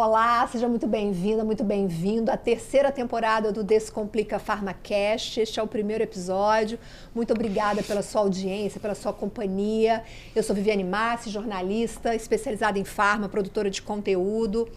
Olá, seja muito bem-vinda, muito bem-vindo à terceira temporada do Descomplica PharmaCast. Este é o primeiro episódio. Muito obrigada pela sua audiência, pela sua companhia. Eu sou Viviane Massi, jornalista, especializada em farma, produtora de conteúdo.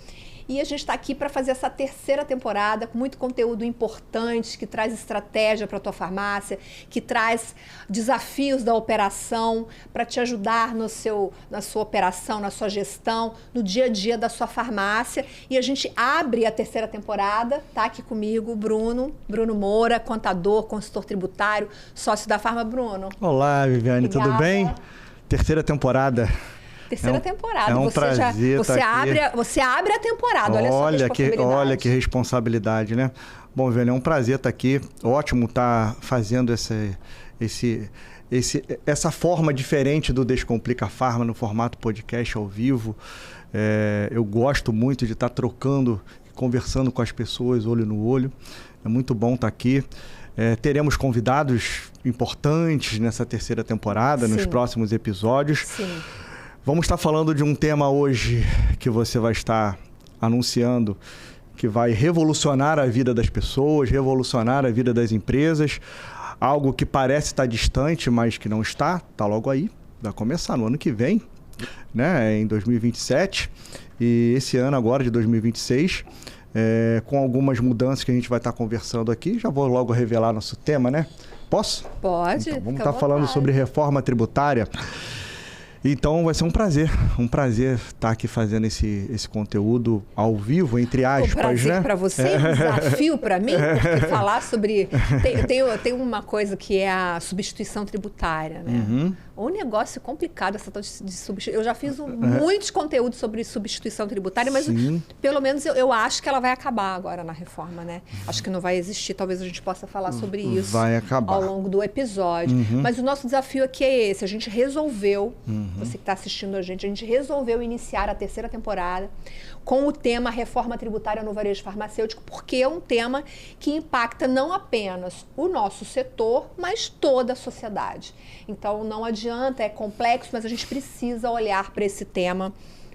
E a gente está aqui para fazer essa terceira temporada com muito conteúdo importante, que traz estratégia para a tua farmácia, que traz desafios da operação para te ajudar na sua operação, na sua gestão, no dia a dia da sua farmácia. E a gente abre a terceira temporada, tá aqui comigo o Bruno Moura, contador, consultor tributário, sócio da Farma. Bruno. Olá, Viviane, obrigada. Tudo bem? Terceira temporada. Terceira temporada. É um prazer você abre a temporada, olha que responsabilidade, né? Bom, Viviane, é um prazer estar aqui. Ótimo estar fazendo essa forma diferente do Descomplica Pharma no formato podcast ao vivo. Eu gosto muito de estar trocando, conversando com as pessoas olho no olho. É muito bom estar aqui. Teremos convidados importantes nessa terceira temporada, nos próximos episódios. Sim. Vamos estar falando de um tema hoje que você vai estar anunciando, que vai revolucionar a vida das pessoas, revolucionar a vida das empresas. Algo que parece estar distante, mas que não está, está logo aí. Vai começar no ano que vem, né? Em 2027. E esse ano agora, de 2026, com algumas mudanças que a gente vai estar conversando aqui. Já vou logo revelar nosso tema, né? Posso? Pode. Então, vamos estar falando sobre reforma tributária. Então vai ser um prazer estar aqui fazendo esse conteúdo ao vivo, entre aspas, né? Um prazer para você, um desafio para mim, porque falar sobre... Tem uma coisa que é a substituição tributária, né? Uhum. Um negócio complicado essa tal de substituição. Eu já fiz muitos conteúdos sobre substituição tributária, mas pelo menos eu acho que ela vai acabar agora na reforma, né? Acho que não vai existir, talvez a gente possa falar sobre isso vai acabar ao longo do episódio. Mas o nosso desafio aqui é esse, a gente resolveu, você que está assistindo a gente resolveu iniciar a terceira temporada com o tema reforma tributária no varejo farmacêutico, porque é um tema que impacta não apenas o nosso setor, mas toda a sociedade. Então não adianta, é complexo, mas a gente precisa olhar para esse tema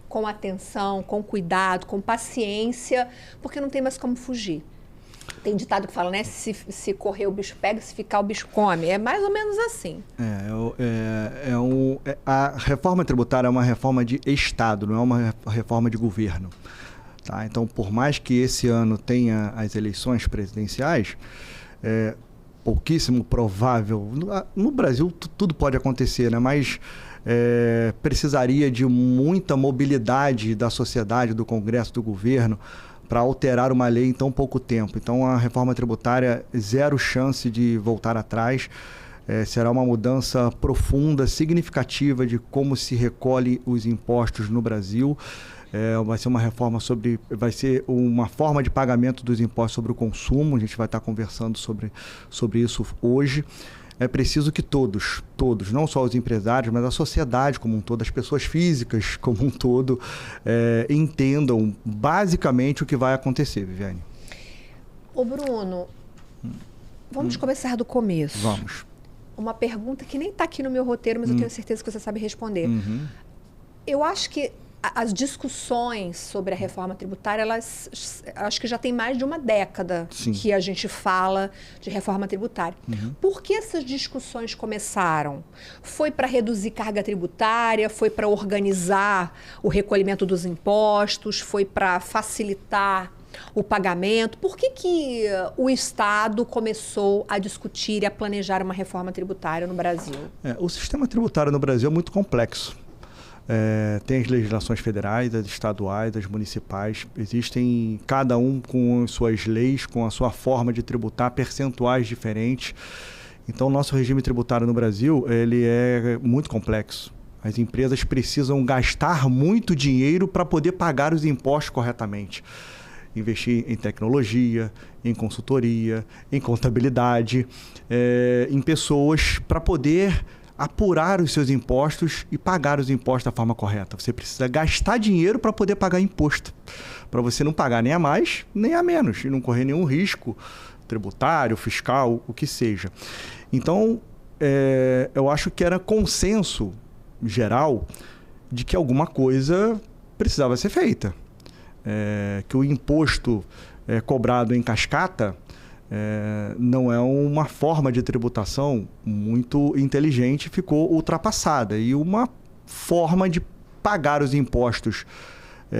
com atenção, com cuidado, com paciência, porque não tem mais como fugir. Tem ditado que fala, né? Se correr o bicho pega, se ficar o bicho come. É mais ou menos assim. A reforma tributária é uma reforma de Estado, não é uma reforma de governo. Tá? Então, por mais que esse ano tenha as eleições presidenciais, é pouquíssimo provável. No Brasil, tudo pode acontecer, né? Mas precisaria de muita mobilidade da sociedade, do Congresso, do governo, para alterar uma lei em tão pouco tempo. Então, a reforma tributária, zero chance de voltar atrás. Será uma mudança profunda, significativa de como se recolhe os impostos no Brasil. Vai ser uma reforma vai ser uma forma de pagamento dos impostos sobre o consumo. A gente vai estar conversando sobre isso hoje. É preciso que todos, não só os empresários, mas a sociedade como um todo, as pessoas físicas como um todo, entendam basicamente o que vai acontecer, Viviane. Ô Bruno, vamos começar do começo. Vamos. Uma pergunta que nem está aqui no meu roteiro, mas eu tenho certeza que você sabe responder. Eu acho que as discussões sobre a reforma tributária, acho que já tem mais de uma década que a gente fala de reforma tributária. Por que essas discussões começaram? Foi para reduzir carga tributária? Foi para organizar o recolhimento dos impostos? Foi para facilitar o pagamento? Por que o Estado começou a discutir e a planejar uma reforma tributária no Brasil? O sistema tributário no Brasil é muito complexo. Tem as legislações federais, as estaduais, as municipais. Existem cada um com as suas leis, com a sua forma de tributar, percentuais diferentes. Então, o nosso regime tributário no Brasil ele é muito complexo. As empresas precisam gastar muito dinheiro para poder pagar os impostos corretamente. Investir em tecnologia, em consultoria, em contabilidade, em pessoas para poder apurar os seus impostos e pagar os impostos da forma correta. Você precisa gastar dinheiro para poder pagar imposto, para você não pagar nem a mais, nem a menos, e não correr nenhum risco tributário, fiscal, o que seja. Então, eu acho que era consenso geral de que alguma coisa precisava ser feita. que o imposto cobrado em cascata não é uma forma de tributação muito inteligente, ficou ultrapassada. E uma forma de pagar os impostos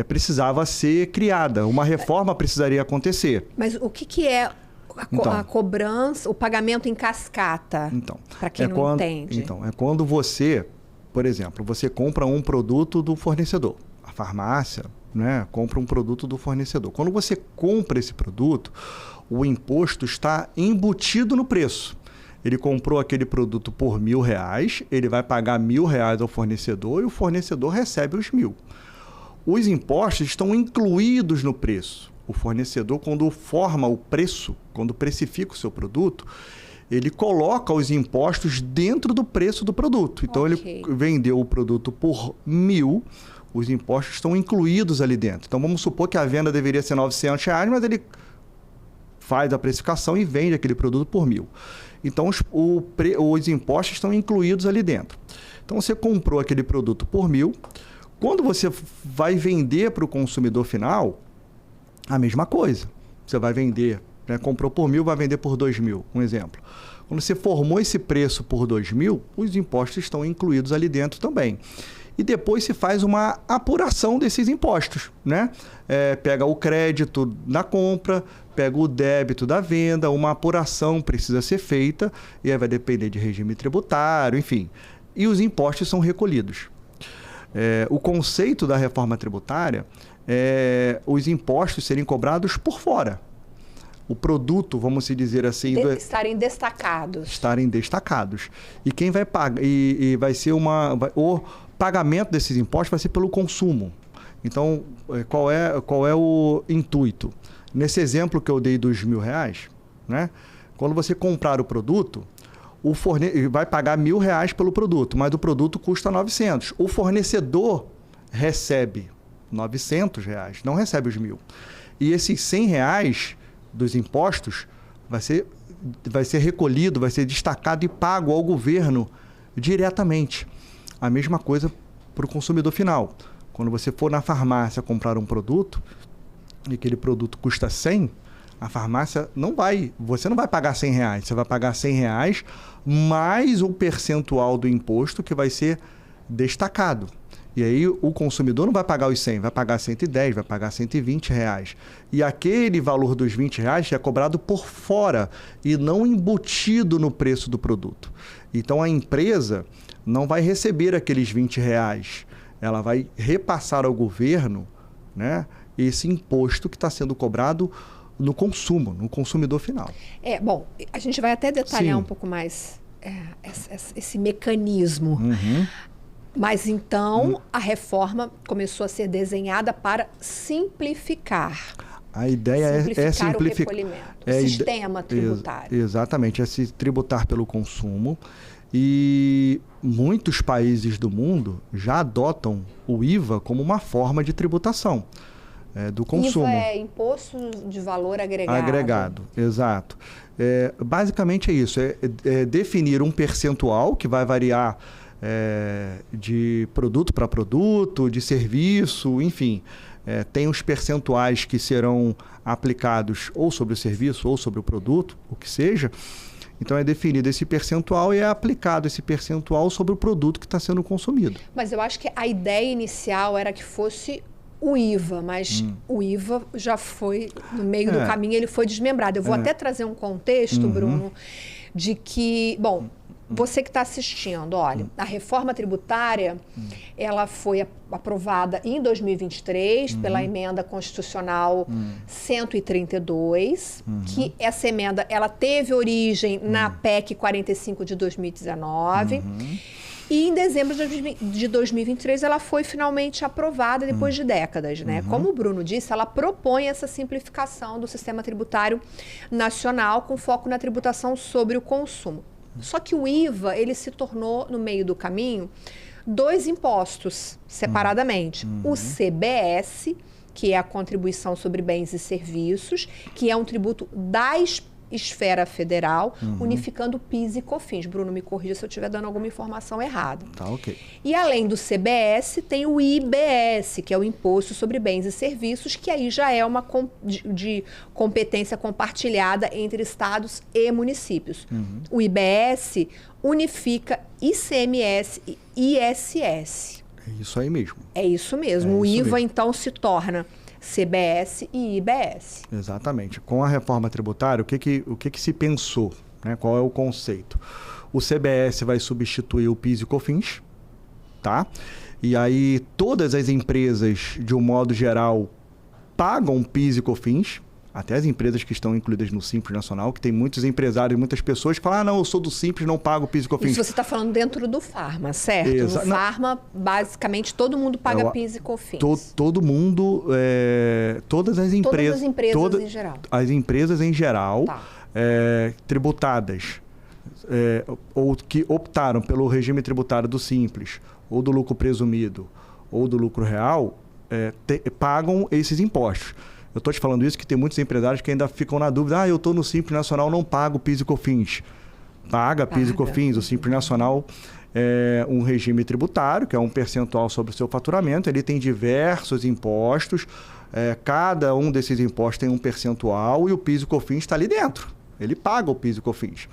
precisava ser criada, uma reforma precisaria acontecer. Mas o que é a cobrança, o pagamento em cascata, para quem não entende? Então, é quando você, por exemplo, você compra um produto do fornecedor, a farmácia, né, compra um produto do fornecedor. Quando você compra esse produto, o imposto está embutido no preço. Ele comprou aquele produto por R$1.000, ele vai pagar R$1.000 ao fornecedor e o fornecedor recebe os 1.000. Os impostos estão incluídos no preço. O fornecedor, quando forma o preço, quando precifica o seu produto, ele coloca os impostos dentro do preço do produto. Então, ele vendeu o produto por 1.000, os impostos estão incluídos ali dentro. Então, vamos supor que a venda deveria ser R$900, mas ele faz a precificação e vende aquele produto por 1.000. Então, os impostos estão incluídos ali dentro. Então, você comprou aquele produto por 1.000. Quando você vai vender para o consumidor final, a mesma coisa. Você vai vender, né? Comprou por 1.000, vai vender por 2.000, um exemplo. Quando você formou esse preço por 2.000, os impostos estão incluídos ali dentro também. E depois se faz uma apuração desses impostos, né? Pega o crédito na compra, pega o débito da venda, uma apuração precisa ser feita, e aí vai depender de regime tributário, enfim. E os impostos são recolhidos. O conceito da reforma tributária é os impostos serem cobrados por fora. O produto, vamos dizer assim... Estarem destacados. Estarem destacados. E quem vai pagar... E vai ser o pagamento desses impostos vai ser pelo consumo. Então, qual é o intuito? Nesse exemplo que eu dei dos R$1.000, né? Quando você comprar o produto, vai pagar R$1.000 pelo produto, mas o produto custa 900. O fornecedor recebe R$900, não recebe os 1.000. E esses R$100 dos impostos vai ser recolhido, vai ser destacado e pago ao governo diretamente. A mesma coisa para o consumidor final. Quando você for na farmácia comprar um produto e aquele produto custa 100, a farmácia você não vai pagar R$100, você vai pagar R$100 mais o percentual do imposto que vai ser destacado. E aí o consumidor não vai pagar os 100, vai pagar 110, vai pagar R$120. E aquele valor dos R$20 é cobrado por fora e não embutido no preço do produto. Então a empresa não vai receber aqueles R$20. Ela vai repassar ao governo, né, esse imposto que está sendo cobrado no consumo, no consumidor final. Bom, a gente vai até detalhar um pouco mais esse mecanismo. Uhum. Mas então a reforma começou a ser desenhada para simplificar. A ideia é simplificar o recolhimento, o sistema tributário. Exatamente, é se tributar pelo consumo. E muitos países do mundo já adotam o IVA como uma forma de tributação do consumo. IVA é Imposto de Valor Agregado. Agregado, exato. Basicamente é isso, é definir um percentual que vai variar de produto para produto, de serviço, enfim. Tem os percentuais que serão aplicados ou sobre o serviço ou sobre o produto, o que seja. Então é definido esse percentual e é aplicado esse percentual sobre o produto que está sendo consumido. Mas eu acho que a ideia inicial era que fosse o IVA, mas o IVA já foi, no meio do caminho, ele foi desmembrado. Eu vou até trazer um contexto, Bruno, de que, bom, você que está assistindo, olha, a reforma tributária, ela foi aprovada em 2023 pela emenda constitucional 132, que essa emenda, ela teve origem na PEC 45 de 2019, e em dezembro de 2023 ela foi finalmente aprovada depois de décadas, né? Como o Bruno disse, ela propõe essa simplificação do sistema tributário nacional com foco na tributação sobre o consumo. Só que o IVA, ele se tornou, no meio do caminho, 2 impostos separadamente. O CBS, que é a Contribuição sobre Bens e Serviços, que é um tributo das esfera federal, unificando PIS e COFINS. Bruno, me corrija se eu estiver dando alguma informação errada. Tá, ok. E além do CBS, tem o IBS, que é o Imposto sobre Bens e Serviços, que aí já é uma de competência compartilhada entre estados e municípios. O IBS unifica ICMS e ISS. É isso aí mesmo. É isso mesmo. O IVA, então, se torna CBS e IBS. Exatamente. Com a reforma tributária, o que se pensou? Né? Qual é o conceito? O CBS vai substituir o PIS e COFINS, tá? E aí todas as empresas, de um modo geral, pagam PIS e COFINS, até as empresas que estão incluídas no Simples Nacional, que tem muitos empresários, muitas pessoas que falam, não, eu sou do Simples, não pago PIS e COFINS. Isso você está falando dentro do Farma, certo? No Farma, basicamente, todo mundo paga PIS e COFINS. Todo mundo, todas as empresas... Todas as empresas em geral. As empresas em geral, tá. Tributadas, ou que optaram pelo regime tributário do Simples, ou do lucro presumido, ou do lucro real, pagam esses impostos. Eu estou te falando isso que tem muitos empresários que ainda ficam na dúvida, eu estou no Simples Nacional, não pago PIS e COFINS. Paga PIS e COFINS. O Simples Nacional é um regime tributário, que é um percentual sobre o seu faturamento. Ele tem diversos impostos, cada um desses impostos tem um percentual e o PIS e COFINS está ali dentro. Ele paga o PIS e COFINS.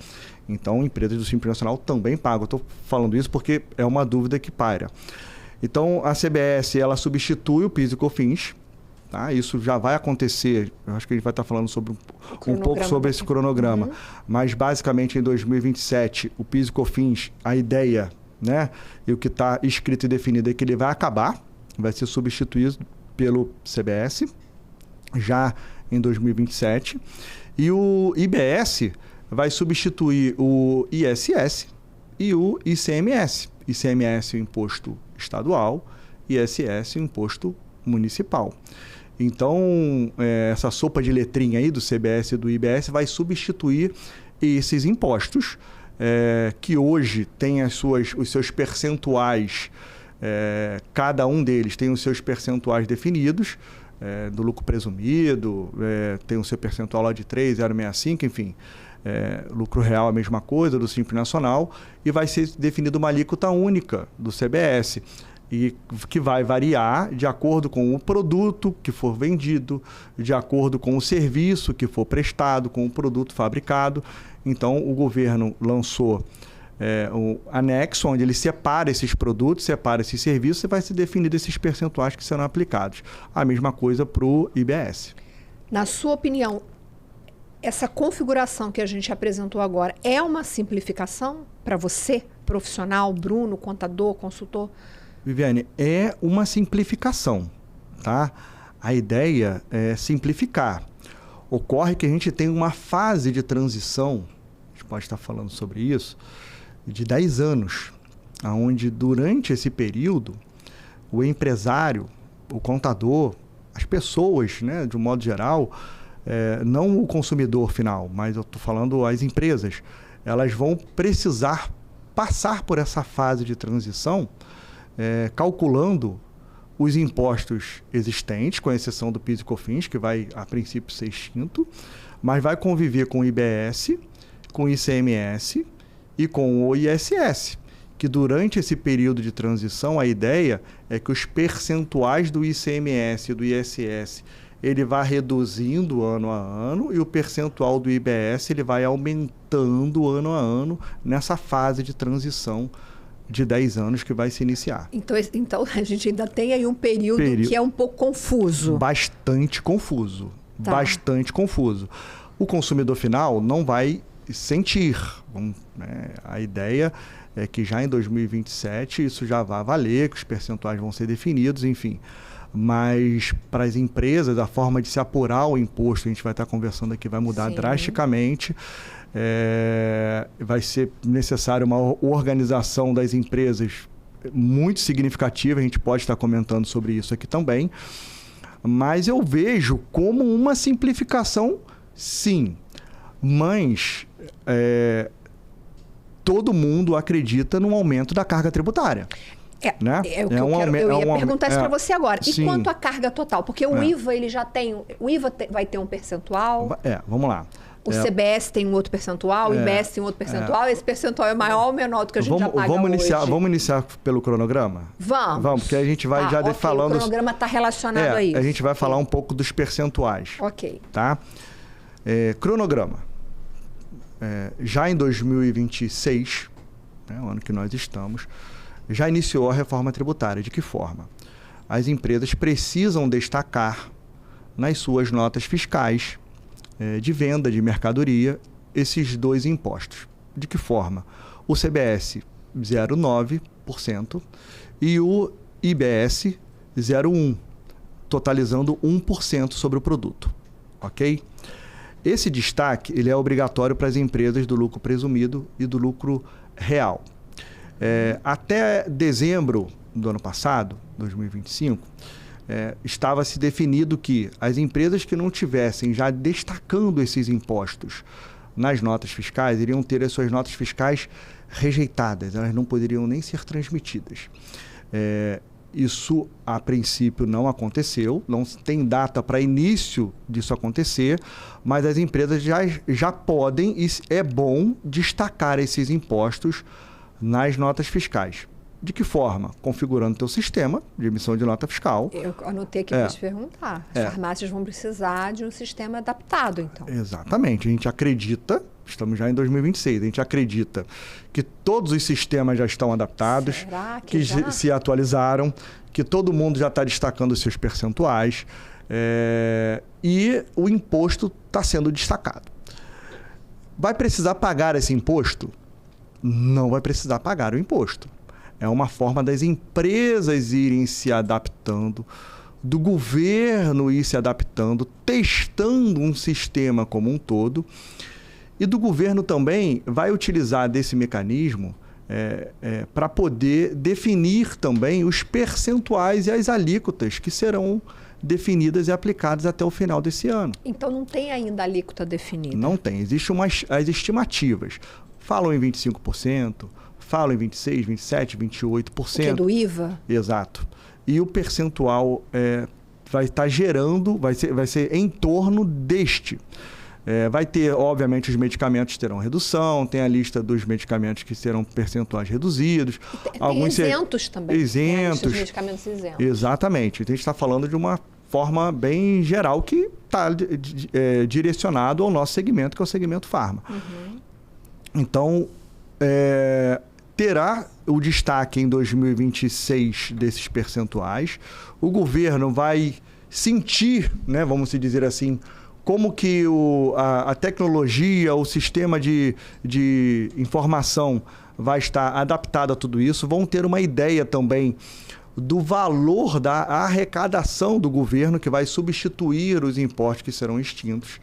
Então, empresas do Simples Nacional também pagam. Estou falando isso porque é uma dúvida que paira. Então, a CBS ela substitui o PIS e COFINS. Tá? Isso já vai acontecer, eu acho que a gente vai estar falando sobre um pouco sobre esse cronograma, mas basicamente em 2027 o PIS e COFINS, a ideia, né, e o que está escrito e definido é que ele vai acabar, vai ser substituído pelo CBS já em 2027 e o IBS vai substituir o ISS e o ICMS. ICMS é o imposto estadual, ISS é o imposto municipal. Então, essa sopa de letrinha aí do CBS e do IBS vai substituir esses impostos, que hoje tem os seus percentuais, cada um deles tem os seus percentuais definidos, do lucro presumido, tem o seu percentual lá de 3,065, enfim. Lucro real a mesma coisa, do Simples Nacional, e vai ser definida uma alíquota única do CBS. E que vai variar de acordo com o produto que for vendido, de acordo com o serviço que for prestado, com o produto fabricado. Então, o governo lançou um anexo onde ele separa esses produtos, separa esses serviços e vai se definir esses percentuais que serão aplicados. A mesma coisa para o IBS. Na sua opinião, essa configuração que a gente apresentou agora é uma simplificação para você, profissional, Bruno, contador, consultor? Viviane, é uma simplificação, tá? A ideia é simplificar. Ocorre que a gente tem uma fase de transição, a gente pode estar falando sobre isso, de 10 anos, onde durante esse período, o empresário, o contador, as pessoas, né, de um modo geral, não o consumidor final, mas eu estou falando as empresas, elas vão precisar passar por essa fase de transição calculando os impostos existentes, com exceção do PIS e COFINS, que vai, a princípio, ser extinto, mas vai conviver com o IBS, com o ICMS e com o ISS, que durante esse período de transição, a ideia é que os percentuais do ICMS e do ISS ele vai reduzindo ano a ano e o percentual do IBS ele vai aumentando ano a ano nessa fase de transição de 10 anos que vai se iniciar. Então a gente ainda tem aí um período que é um pouco confuso. Bastante confuso. Tá. Bastante confuso. O consumidor final não vai sentir. A ideia é que já em 2027 isso já vai valer, que os percentuais vão ser definidos, enfim. Mas para as empresas, a forma de se apurar o imposto, a gente vai estar conversando aqui, vai mudar drasticamente. Vai ser necessário uma organização das empresas muito significativa, a gente pode estar comentando sobre isso aqui também, mas eu vejo como uma simplificação, sim, mas todo mundo acredita num aumento da carga tributária. Né? Eu ia perguntar isso para você agora. E sim. Quanto à carga total? Porque o IVA, ele já tem... O IVA vai ter um percentual? Vamos lá. O CBS tem um outro percentual, o IBS tem um outro percentual, esse percentual é maior ou menor do que a gente já paga hoje? Vamos iniciar pelo cronograma? Vamos, porque a gente vai falando... O cronograma está relacionado a isso. A gente vai falar um pouco dos percentuais. Ok. Tá? Cronograma. Já em 2026, o ano que nós estamos, já iniciou a reforma tributária. De que forma? As empresas precisam destacar nas suas notas fiscais de venda de mercadoria esses dois impostos. De que forma? O CBS 0,9% e o IBS 0,1%, totalizando 1% sobre o produto. Ok? Esse destaque ele é obrigatório para as empresas do lucro presumido e do lucro real. Até dezembro do ano passado, 2025, estava se definido que as empresas que não tivessem já destacando esses impostos nas notas fiscais iriam ter as suas notas fiscais rejeitadas, elas não poderiam nem ser transmitidas. Isso, a princípio, não aconteceu, não tem data para início disso acontecer, mas as empresas já podem, e é bom, destacar esses impostos nas notas fiscais. De que forma? Configurando o teu sistema de emissão de nota fiscal. Eu anotei aqui para te perguntar. As farmácias vão precisar de um sistema adaptado, então. Exatamente. A gente acredita, estamos já em 2026, a gente acredita que todos os sistemas já estão adaptados, Será que já? se atualizaram, que todo mundo já está destacando os seus percentuais e o imposto está sendo destacado. Vai precisar pagar esse imposto? Não vai precisar pagar o imposto. É uma forma das empresas irem se adaptando, do governo ir se adaptando, testando um sistema como um todo. E do governo também vai utilizar desse mecanismo para poder definir também os percentuais e as alíquotas que serão definidas e aplicadas até o final desse ano. Então não tem ainda alíquota definida? Não tem. Existem as estimativas. Falam em 25%, falam em 26%, 27%, 28%. O que, do IVA? Exato. E o percentual vai estar gerando, vai ser em torno deste. Vai ter, obviamente, os medicamentos terão redução, tem a lista dos medicamentos que serão percentuais reduzidos. Tem isentos também. Isentos. Tem medicamentos isentos. Exatamente. Então, a gente está falando de uma forma bem geral que está direcionado ao nosso segmento, que é o segmento farma. Uhum. Então, terá o destaque em 2026 desses percentuais. O governo vai sentir, né, vamos dizer assim, como que a tecnologia, o sistema de informação vai estar adaptado a tudo isso. Vão ter uma ideia também do valor da arrecadação do governo, que vai substituir os impostos que serão extintos.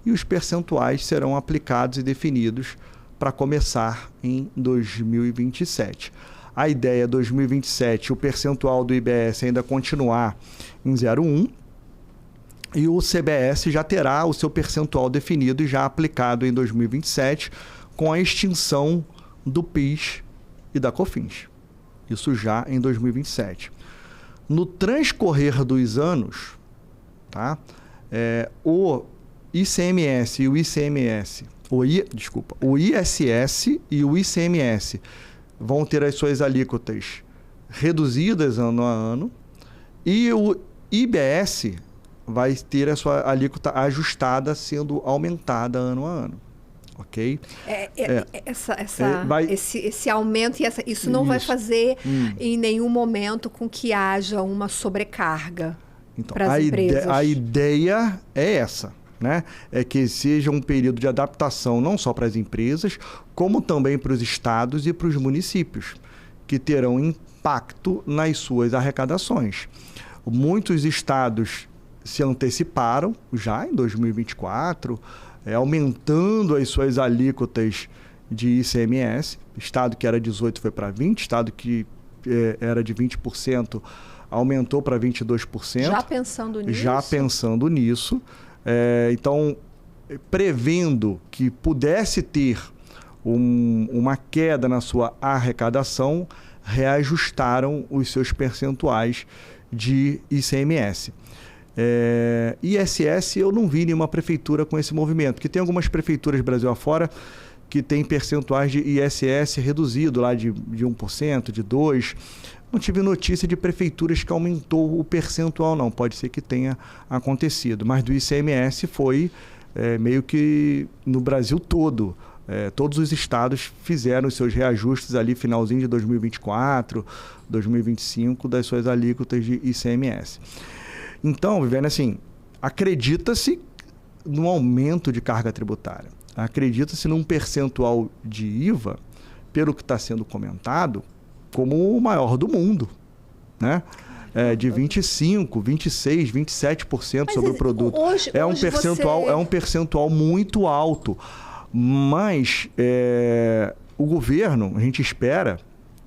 E os percentuais serão aplicados e definidos para começar em 2027. A ideia é 2027, o percentual do IBS ainda continuar em 0,1%, e o CBS já terá o seu percentual definido e já aplicado em 2027, com a extinção do PIS e da COFINS. Isso já em 2027. No transcorrer dos anos, tá? O ICMS e o ICMS, o ISS e o ICMS vão ter as suas alíquotas reduzidas ano a ano, e o IBS vai ter a sua alíquota ajustada, sendo aumentada ano a ano. Ok? Esse aumento, isso não vai fazer em nenhum momento com que haja uma sobrecarga para as empresas. A ideia é essa, né? É que seja um período de adaptação não só para as empresas, como também para os estados e para os municípios, que terão impacto nas suas arrecadações. Muitos estados se anteciparam já em 2024, aumentando as suas alíquotas de ICMS. Estado que era 18% foi para 20%, estado que era de 20% aumentou para 22%. Já pensando nisso? Já pensando nisso. Então, prevendo que pudesse ter uma queda na sua arrecadação, reajustaram os seus percentuais de ICMS. ISS, eu não vi nenhuma prefeitura com esse movimento, porque tem algumas prefeituras Brasil afora que tem percentuais de ISS reduzido lá de 1%, de 2%. Não tive notícia de prefeituras que aumentou o percentual, não. Pode ser que tenha acontecido. Mas do ICMS foi meio que no Brasil todo. Todos os estados fizeram os seus reajustes ali, finalzinho de 2024, 2025, das suas alíquotas de ICMS. Então, Viviane, assim, acredita-se no aumento de carga tributária. Acredita-se num percentual de IVA, pelo que está sendo comentado, como o maior do mundo, né? De 25%, 26%, 27% sobre o produto. É um percentual muito alto. Mas o governo, a gente espera,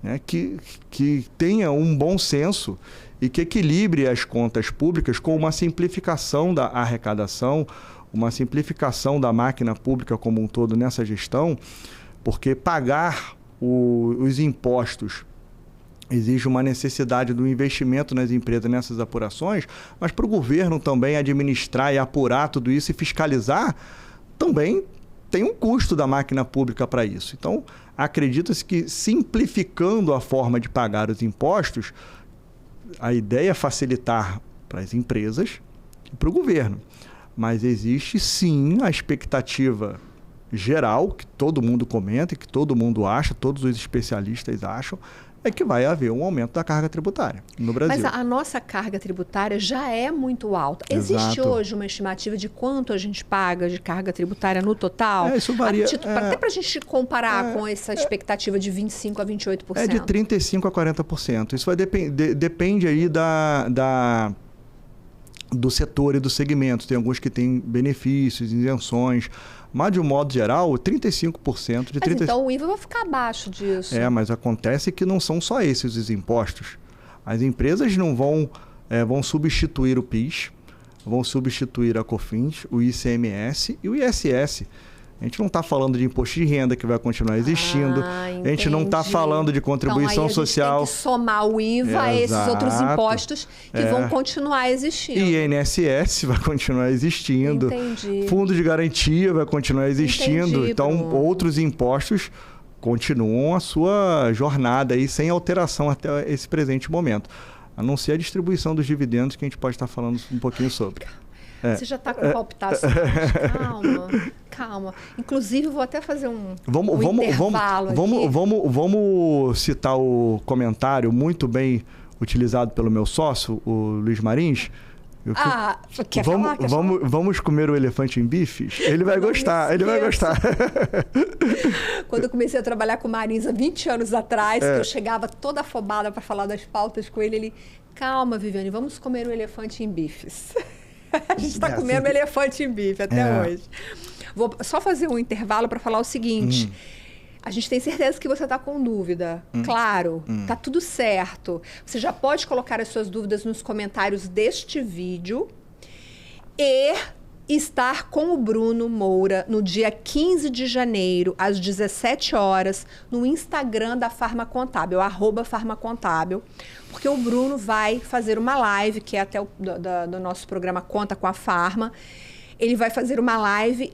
né, que tenha um bom senso e que equilibre as contas públicas com uma simplificação da arrecadação, uma simplificação da máquina pública como um todo nessa gestão, porque pagar os impostos exige uma necessidade do investimento nas empresas nessas apurações, mas para o governo também administrar e apurar tudo isso e fiscalizar, também tem um custo da máquina pública para isso. Então, acredita-se que simplificando a forma de pagar os impostos, a ideia é facilitar para as empresas e para o governo. Mas existe sim a expectativa geral, que todo mundo comenta, que todo mundo acha, todos os especialistas acham, é que vai haver um aumento da carga tributária no Brasil. Mas a nossa carga tributária já é muito alta. Exato. Existe hoje uma estimativa de quanto a gente paga de carga tributária no total? Isso varia. Até para a gente comparar com essa expectativa de 25% a 28%. É de 35% a 40%. Isso vai depende aí do setor e do segmento. Tem alguns que têm benefícios, isenções, mas de um modo geral, 35% de 30%. Mas então o IVA vai ficar abaixo disso. Mas acontece que não são só esses os impostos. As empresas não vão substituir o PIS, vão substituir a COFINS, o ICMS e o ISS. A gente não está falando de imposto de renda que vai continuar existindo. A gente não está falando de contribuição social. Tem que somar o IVA a esses outros impostos que vão continuar existindo. E INSS vai continuar existindo. Entendi. Fundo de garantia vai continuar existindo. Entendi, então, Bruno. Outros impostos continuam a sua jornada aí sem alteração até esse presente momento. A não ser a distribuição dos dividendos, que a gente pode estar falando um pouquinho sobre. Você já está com palpitações. Calma. Inclusive, eu vou até fazer um intervalo aqui. Vamos citar o comentário muito bem utilizado pelo meu sócio, o Luiz Marins. Vamos comer o elefante em bifes? Ele vai gostar. Quando eu comecei a trabalhar com o Marins há 20 anos atrás, que eu chegava toda afobada para falar das pautas com ele, calma, Viviane, vamos comer o elefante em bifes. A gente está comendo elefante em bife até hoje. Vou só fazer um intervalo para falar o seguinte. A gente tem certeza que você está com dúvida. Claro, está tudo certo. Você já pode colocar as suas dúvidas nos comentários deste vídeo e estar com o Bruno Moura no dia 15 de janeiro, às 17 horas, no Instagram da Farmacontábil, @Farmacontábil, porque o Bruno vai fazer uma live, que é até do nosso programa Conta com a Farma. Ele vai fazer uma live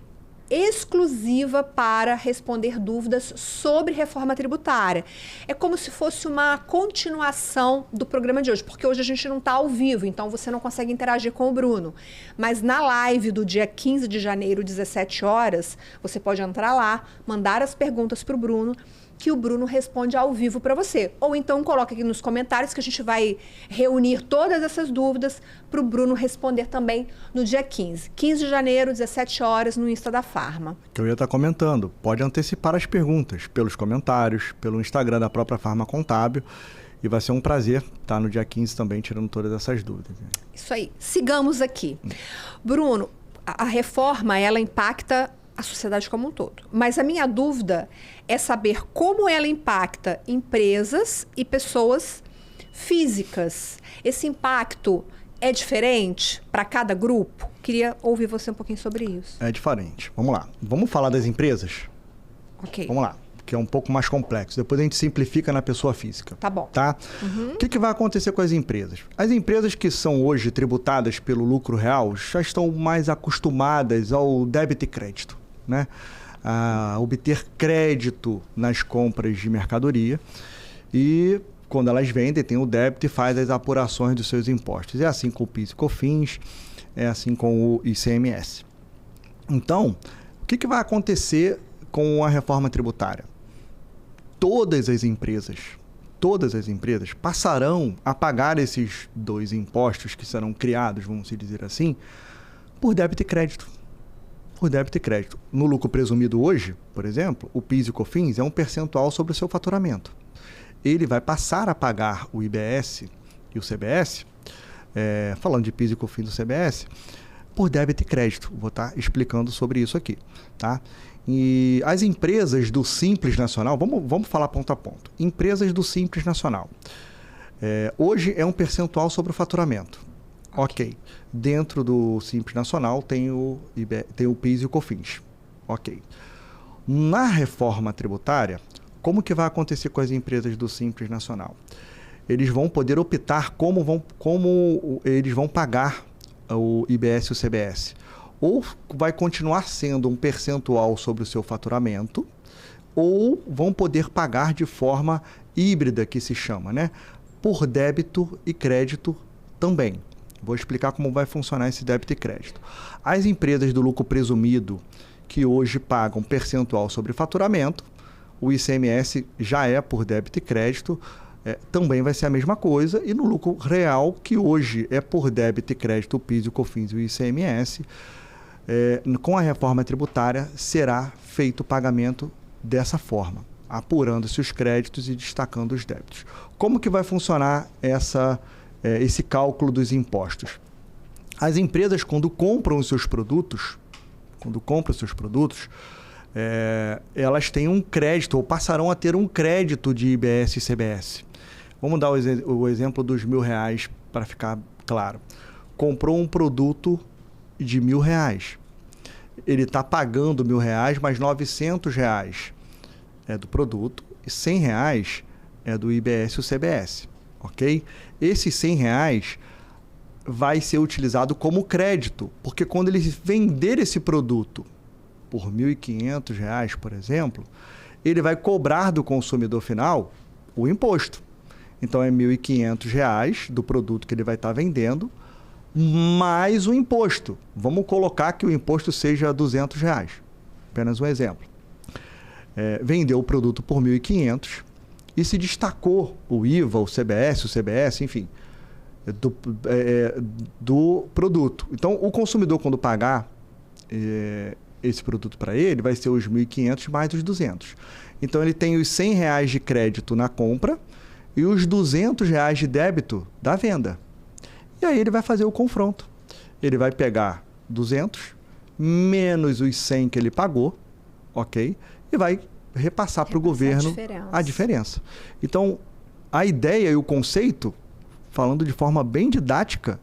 exclusiva para responder dúvidas sobre reforma tributária. É como se fosse uma continuação do programa de hoje, porque hoje a gente não está ao vivo, então você não consegue interagir com o Bruno. Mas na live do dia 15 de janeiro, 17 horas, você pode entrar lá, mandar as perguntas para o Bruno, que o Bruno responde ao vivo para você. Ou então coloca aqui nos comentários que a gente vai reunir todas essas dúvidas para o Bruno responder também no dia 15. 15 de janeiro, 17 horas, no Insta da Farma. Que eu ia estar comentando. Pode antecipar as perguntas pelos comentários, pelo Instagram da própria Farma Contábil. E vai ser um prazer estar no dia 15 também tirando todas essas dúvidas. Isso aí. Sigamos aqui. Bruno, a reforma, ela impacta a sociedade como um todo. Mas a minha dúvida é saber como ela impacta empresas e pessoas físicas. Esse impacto é diferente para cada grupo? Queria ouvir você um pouquinho sobre isso. É diferente. Vamos lá. Vamos falar das empresas? Ok. Vamos lá. que é um pouco mais complexo. Depois a gente simplifica na pessoa física. Tá bom. Tá? O que vai acontecer com as empresas? As empresas que são hoje tributadas pelo lucro real já estão mais acostumadas ao débito e crédito, né? A obter crédito nas compras de mercadoria e quando elas vendem tem o débito e faz as apurações dos seus impostos. É assim com o PIS e COFINS, é assim com o ICMS. Então, o que vai acontecer com a reforma tributária? Todas as empresas passarão a pagar esses dois impostos que serão criados, vamos dizer assim, por débito e crédito. Por débito e crédito. No lucro presumido hoje, por exemplo, o PIS e o COFINS é um percentual sobre o seu faturamento. Ele vai passar a pagar o IBS e o CBS, falando de PIS e COFINS do CBS, por débito e crédito. Vou estar explicando sobre isso aqui, tá? E as empresas do Simples Nacional, vamos falar ponto a ponto. Empresas do Simples Nacional. Hoje é um percentual sobre o faturamento. Ok. Dentro do Simples Nacional tem o PIS e o COFINS. Ok. Na reforma tributária, como que vai acontecer com as empresas do Simples Nacional? Eles vão poder optar como eles vão pagar o IBS e o CBS. Ou vai continuar sendo um percentual sobre o seu faturamento, ou vão poder pagar de forma híbrida, que se chama, né? Por débito e crédito também. Vou explicar como vai funcionar esse débito e crédito. As empresas do lucro presumido, que hoje pagam percentual sobre faturamento, o ICMS já é por débito e crédito, também vai ser a mesma coisa. E no lucro real, que hoje é por débito e crédito, o PIS, o COFINS e o ICMS, com a reforma tributária, será feito o pagamento dessa forma, apurando-se os créditos e destacando os débitos. Como que vai funcionar esse cálculo dos impostos? As empresas, quando compram os seus produtos, elas têm um crédito, ou passarão a ter um crédito de IBS e CBS. Vamos dar o exemplo dos R$1.000 para ficar claro. Comprou um produto de R$1.000. Ele está pagando R$1.000, mais R$900 é do produto e R$100 é do IBS e o CBS. Ok? Esses R$100 vai ser utilizado como crédito, porque quando ele vender esse produto por R$1.500, por exemplo, ele vai cobrar do consumidor final o imposto. Então, é R$1.500 do produto que ele vai estar vendendo, mais o imposto. Vamos colocar que o imposto seja R$200. Apenas um exemplo. Vendeu o produto por R$1.500 e se destacou o IVA, o CBS, enfim, do produto. Então, o consumidor, quando pagar esse produto para ele, vai ser os R$1.500 mais os R$200. Então, ele tem os R$100 de crédito na compra e os R$200 de débito da venda. E aí ele vai fazer o confronto. Ele vai pegar 200 menos os 100 que ele pagou, ok? E vai repassar para o governo a diferença. Então, a ideia e o conceito, falando de forma bem didática,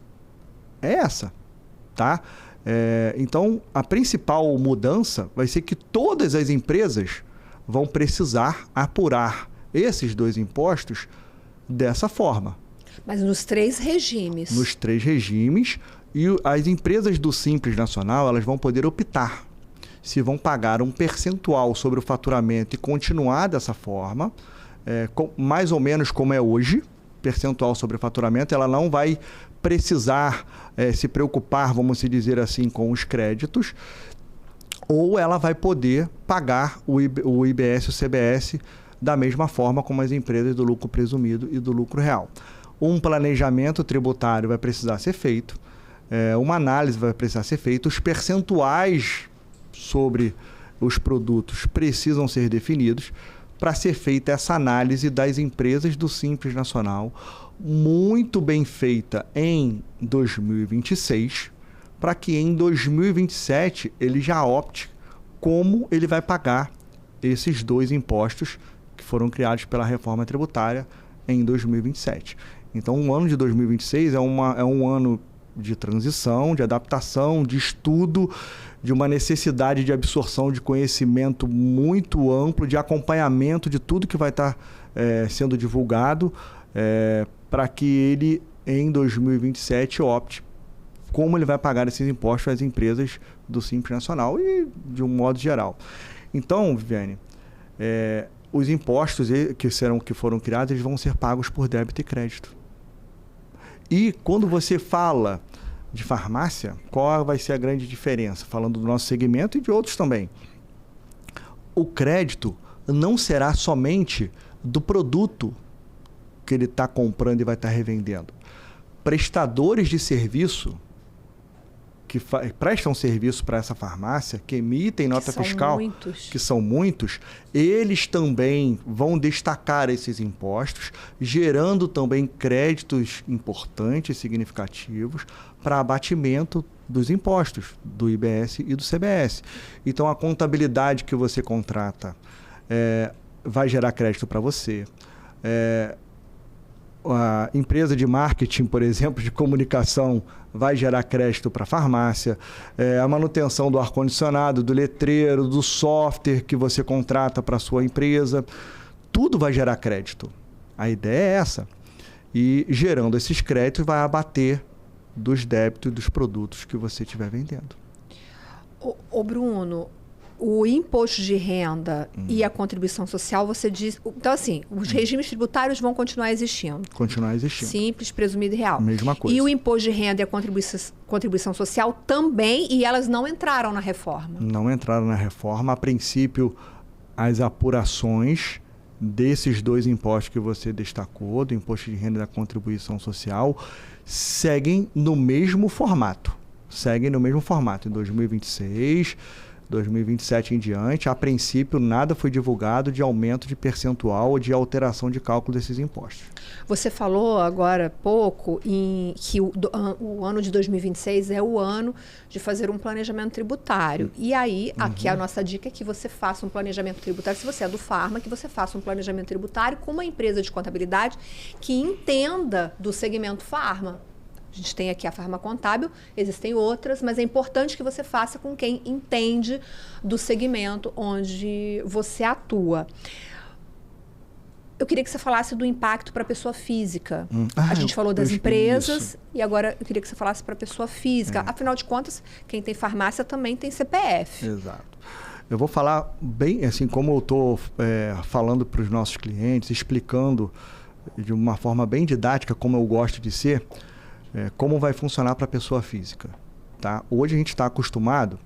é essa, tá? Então, a principal mudança vai ser que todas as empresas vão precisar apurar esses dois impostos dessa forma. Mas nos 3 regimes. Nos 3 regimes. E as empresas do Simples Nacional, elas vão poder optar se vão pagar um percentual sobre o faturamento e continuar dessa forma, mais ou menos como é hoje, percentual sobre o faturamento. Ela não vai precisar se preocupar, vamos dizer assim, com os créditos, ou ela vai poder pagar o IBS e o CBS da mesma forma como as empresas do lucro presumido e do lucro real. Um planejamento tributário vai precisar ser feito, uma análise vai precisar ser feita, os percentuais sobre os produtos precisam ser definidos para ser feita essa análise das empresas do Simples Nacional, muito bem feita em 2026, para que em 2027 ele já opte como ele vai pagar esses 2 impostos que foram criados pela reforma tributária em 2027. Então, o ano de 2026 é um ano de transição, de adaptação, de estudo, de uma necessidade de absorção de conhecimento muito amplo, de acompanhamento de tudo que vai estar sendo divulgado, para que ele, em 2027, opte como ele vai pagar esses impostos às empresas do Simples Nacional e de um modo geral. Então, Viviane, os impostos que foram criados, eles vão ser pagos por débito e crédito. E quando você fala de farmácia, qual vai ser a grande diferença? Falando do nosso segmento e de outros também. O crédito não será somente do produto que ele está comprando e vai estar revendendo. Prestadores de serviço que prestam serviço para essa farmácia, que emitem nota fiscal, que são muitos, eles também vão destacar esses impostos, gerando também créditos importantes, significativos, para abatimento dos impostos, do IBS e do CBS. Então, a contabilidade que você contrata vai gerar crédito para você. A empresa de marketing, por exemplo, de comunicação, vai gerar crédito para a farmácia. A manutenção do ar-condicionado, do letreiro, do software que você contrata para a sua empresa, tudo vai gerar crédito. A ideia é essa. E gerando esses créditos, vai abater dos débitos dos produtos que você estiver vendendo. Ô Bruno, o imposto de renda e a contribuição social, você diz... Então, assim, os regimes tributários vão continuar existindo. Continuar existindo. Simples, presumido e real. Mesma coisa. E o imposto de renda e a contribuição social também, e elas não entraram na reforma. Não entraram na reforma. A princípio, as apurações desses dois impostos que você destacou, do imposto de renda e da contribuição social, seguem no mesmo formato. Em 2026... 2027 em diante, a princípio, nada foi divulgado de aumento de percentual ou de alteração de cálculo desses impostos. Você falou agora há pouco que o ano de 2026 é o ano de fazer um planejamento tributário. E aí, aqui a nossa dica é que você faça um planejamento tributário, se você é do Farma, que você faça um planejamento tributário com uma empresa de contabilidade que entenda do segmento Farma. A gente tem aqui a Farma Contábil, existem outras, mas é importante que você faça com quem entende do segmento onde você atua. Eu queria que você falasse do impacto para a pessoa física. A gente falou das empresas e agora eu queria que você falasse para a pessoa física. Afinal de contas, quem tem farmácia também tem CPF. Exato. Eu vou falar bem, assim, como eu estou falando para os nossos clientes, explicando de uma forma bem didática, como eu gosto de ser, como vai funcionar para a pessoa física. Tá? Hoje a gente está acostumado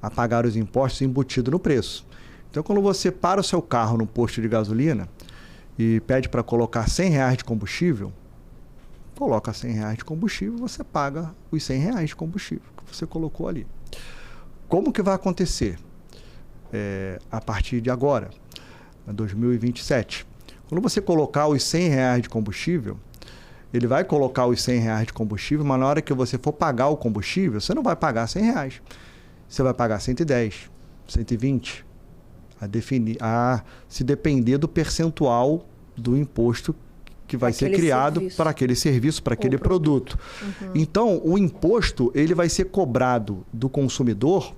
a pagar os impostos embutido no preço. Então, quando você para o seu carro no posto de gasolina e pede para colocar R$100 de combustível, coloca R$100 de combustível, você paga os R$100 de combustível que você colocou ali. Como que vai acontecer a partir de agora, 2027? Quando você colocar os R$100 de combustível, ele vai colocar os R$100 de combustível, mas na hora que você for pagar o combustível, você não vai pagar R$100. Você vai pagar 110, 120, a se depender do percentual do imposto que vai ser criado para aquele serviço, para aquele produto. Então, o imposto ele vai ser cobrado do consumidor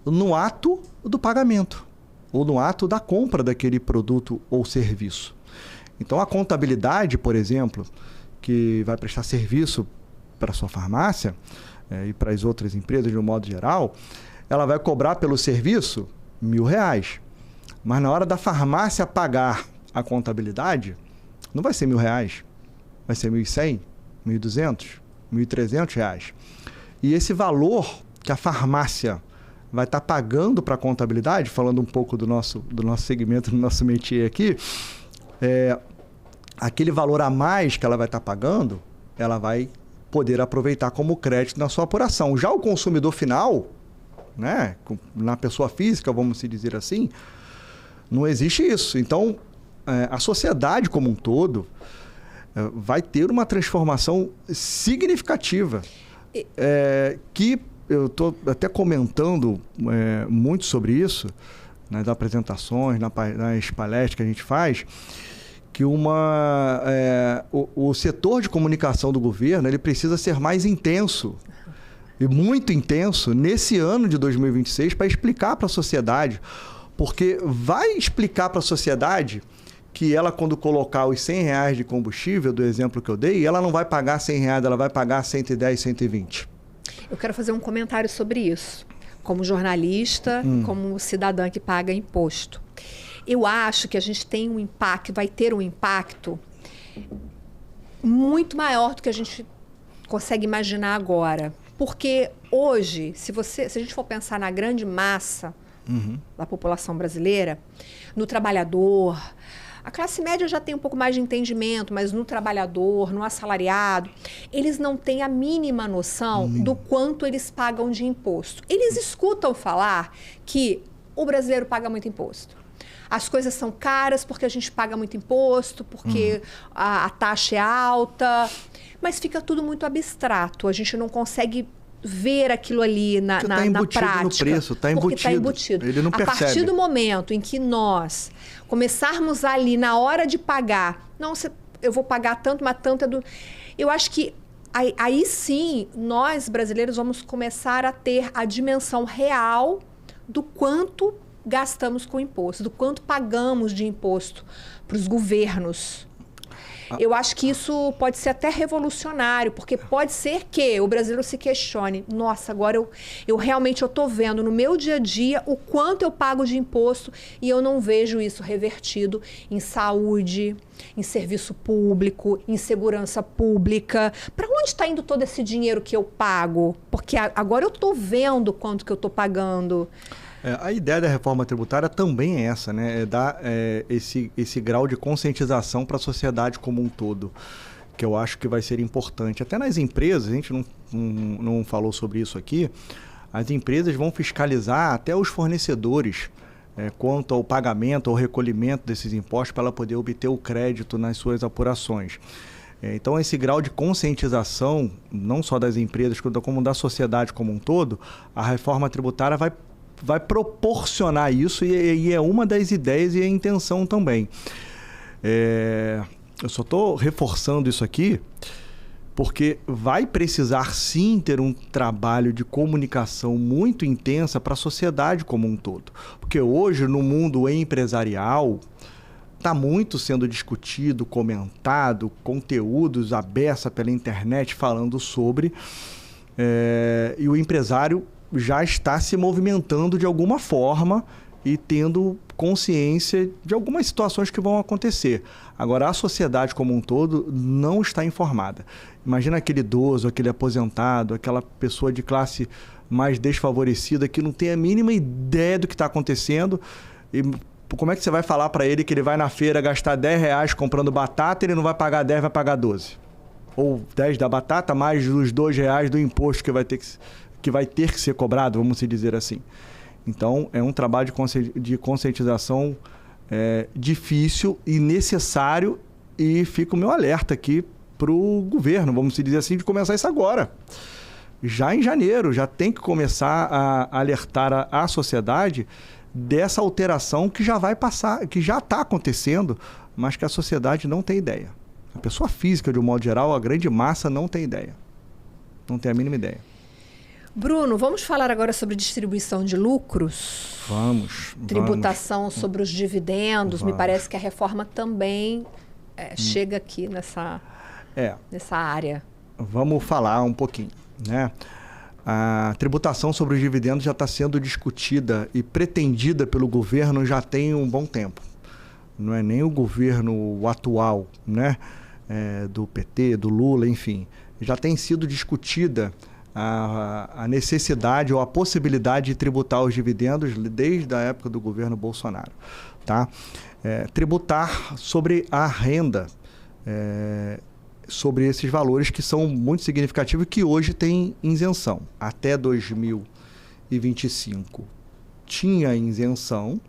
no ato do pagamento ou no ato da compra daquele produto ou serviço. Então, a contabilidade, por exemplo, que vai prestar serviço para a sua farmácia e para as outras empresas de um modo geral, ela vai cobrar pelo serviço R$1.000. Mas na hora da farmácia pagar a contabilidade, não vai ser R$1.000, vai ser R$1.100, R$1.200, R$1.300. E esse valor que a farmácia vai estar pagando para a contabilidade, falando um pouco do nosso segmento, do nosso métier aqui, aquele valor a mais que ela vai estar pagando, ela vai poder aproveitar como crédito na sua apuração. Já o consumidor final, né, na pessoa física, vamos se dizer assim, não existe isso. Então, a sociedade como um todo vai ter uma transformação significativa, que eu estou até comentando muito sobre isso nas apresentações, nas palestras que a gente faz, que o setor de comunicação do governo ele precisa ser mais intenso e muito intenso nesse ano de 2026 para explicar para a sociedade, porque vai explicar para a sociedade que ela, quando colocar os R$100 de combustível, do exemplo que eu dei, ela não vai pagar R$100, ela vai pagar 110, 120. Eu quero fazer um comentário sobre isso, como jornalista, como cidadã que paga imposto. Eu acho que a gente tem um impacto, vai ter um impacto muito maior do que a gente consegue imaginar agora. Porque hoje, se a gente for pensar na grande massa da população brasileira, no trabalhador, a classe média já tem um pouco mais de entendimento, mas no trabalhador, no assalariado, eles não têm a mínima noção do quanto eles pagam de imposto. Eles escutam falar que o brasileiro paga muito imposto. As coisas são caras porque a gente paga muito imposto, porque a taxa é alta, mas fica tudo muito abstrato. A gente não consegue ver aquilo ali na prática. No preço, está embutido. Ele não percebe. A partir do momento em que nós começarmos ali na hora de pagar, não, eu vou pagar tanto, mas tanto é do... Eu acho que aí sim, nós brasileiros vamos começar a ter a dimensão real do quanto gastamos com imposto, do quanto pagamos de imposto para os governos. Eu acho que isso pode ser até revolucionário, porque pode ser que o brasileiro se questione. Nossa, agora eu realmente estou vendo no meu dia a dia o quanto eu pago de imposto e eu não vejo isso revertido em saúde, em serviço público, em segurança pública. Para onde está indo todo esse dinheiro que eu pago? Porque agora eu estou vendo quanto que eu estou pagando. A ideia da reforma tributária também é essa, né? É dar esse grau de conscientização para a sociedade como um todo, que eu acho que vai ser importante. Até nas empresas, a gente não falou sobre isso aqui, as empresas vão fiscalizar até os fornecedores quanto ao pagamento ou recolhimento desses impostos para ela poder obter o crédito nas suas apurações. Então, esse grau de conscientização, não só das empresas, como da sociedade como um todo, a reforma tributária vai proporcionar isso e é uma das ideias e a intenção também. Eu só estou reforçando isso aqui porque vai precisar sim ter um trabalho de comunicação muito intensa para a sociedade como um todo. Porque hoje, no mundo empresarial, está muito sendo discutido, comentado, conteúdos à beça pela internet falando sobre, e o empresário já está se movimentando de alguma forma e tendo consciência de algumas situações que vão acontecer. Agora, a sociedade como um todo não está informada. Imagina aquele idoso, aquele aposentado, aquela pessoa de classe mais desfavorecida que não tem a mínima ideia do que está acontecendo. E como é que você vai falar para ele que ele vai na feira gastar R$10 comprando batata e ele não vai pagar 10, vai pagar 12? Ou 10 da batata mais os R$2 do imposto que vai ter que ser cobrado, vamos dizer assim. Então, é um trabalho de conscientização difícil e necessário, e fica o meu alerta aqui para o governo, vamos dizer assim, de começar isso agora. Já em janeiro, já tem que começar a alertar a sociedade dessa alteração que já vai passar, que já está acontecendo, mas que a sociedade não tem ideia. A pessoa física, de um modo geral, a grande massa não tem ideia. Não tem a mínima ideia. Bruno, vamos falar agora sobre distribuição de lucros? Vamos. Tributação sobre os dividendos. Me parece que a reforma também chega aqui nessa área. Vamos falar um pouquinho, né? A tributação sobre os dividendos já está sendo discutida e pretendida pelo governo já tem um bom tempo. Não é nem o governo atual, né? Do PT, do Lula, enfim. Já tem sido discutida a necessidade ou a possibilidade de tributar os dividendos desde a época do governo Bolsonaro. Tá? Tributar sobre a renda, sobre esses valores que são muito significativos e que hoje tem isenção. Até 2025 tinha isenção,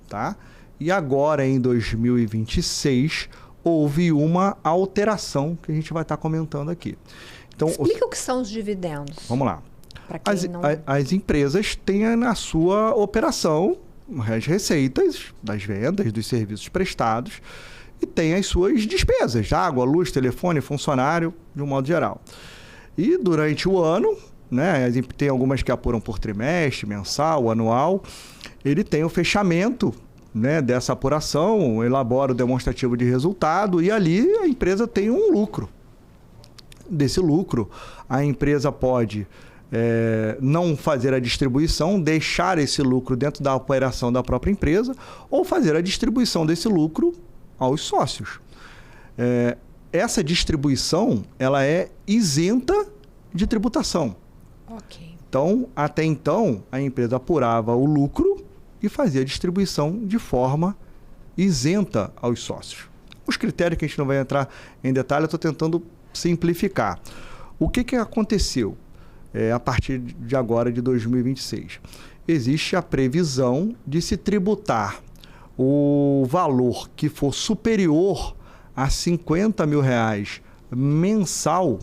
tá? E agora em 2026 houve uma alteração que a gente vai estar comentando aqui. Então, explica o que são os dividendos. Vamos lá. As empresas têm na sua operação as receitas das vendas, dos serviços prestados, e tem as suas despesas, água, luz, telefone, funcionário, de um modo geral. E durante o ano, né? Tem algumas que apuram por trimestre, mensal, anual. Ele tem o fechamento, né, dessa apuração, elabora o demonstrativo de resultado e ali a empresa tem um lucro. Desse lucro, a empresa pode não fazer a distribuição, deixar esse lucro dentro da operação da própria empresa ou fazer a distribuição desse lucro aos sócios. Essa distribuição ela é isenta de tributação. Ok. Então, até então, a empresa apurava o lucro e fazia a distribuição de forma isenta aos sócios. Os critérios que a gente não vai entrar em detalhe, eu estou tentando simplificar. O que aconteceu a partir de agora, de 2026? Existe a previsão de se tributar o valor que for superior a R$50 mil mensal,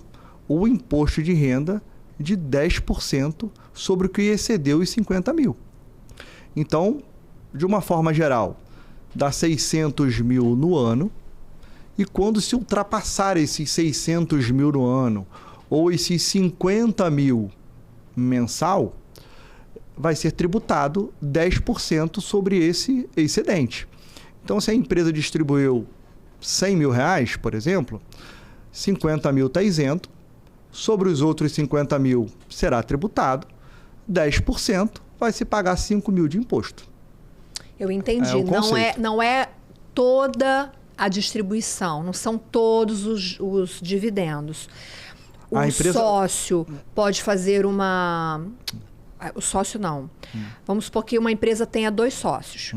o imposto de renda de 10% sobre o que excedeu os 50 mil. Então, de uma forma geral, dá 600 mil no ano, e quando se ultrapassar esses 600 mil no ano, ou esses 50 mil mensal, vai ser tributado 10% sobre esse excedente. Então, se a empresa distribuiu R$100 mil, por exemplo, 50 mil está isento, sobre os outros 50 mil será tributado, 10% vai se pagar 5 mil de imposto. Eu entendi. Não é toda a distribuição, não são todos os dividendos. O sócio pode fazer uma... O sócio não. Vamos supor que uma empresa tenha 2 sócios.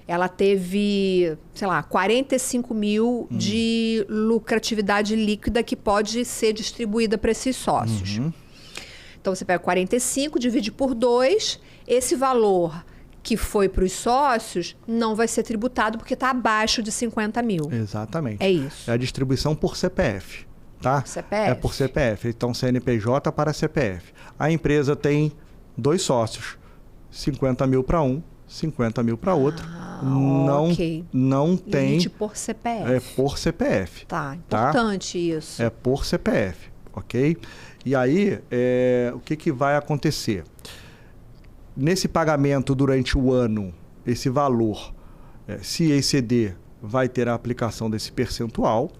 Ela teve, sei lá, 45 mil de lucratividade líquida que pode ser distribuída para esses sócios. Então, você pega 45, divide por 2, esse valor que foi para os sócios não vai ser tributado porque está abaixo de 50 mil. Exatamente. É isso. É a distribuição por CPF, tá? CPF. É por CPF. Então, CNPJ para CPF. A empresa tem 2 sócios, 50 mil para um, 50 mil para outro. Não tem... Limite por CPF. É por CPF. Tá, importante isso. É por CPF, ok? E aí, o que vai acontecer? Nesse pagamento durante o ano, esse valor, se exceder, vai ter a aplicação desse percentual.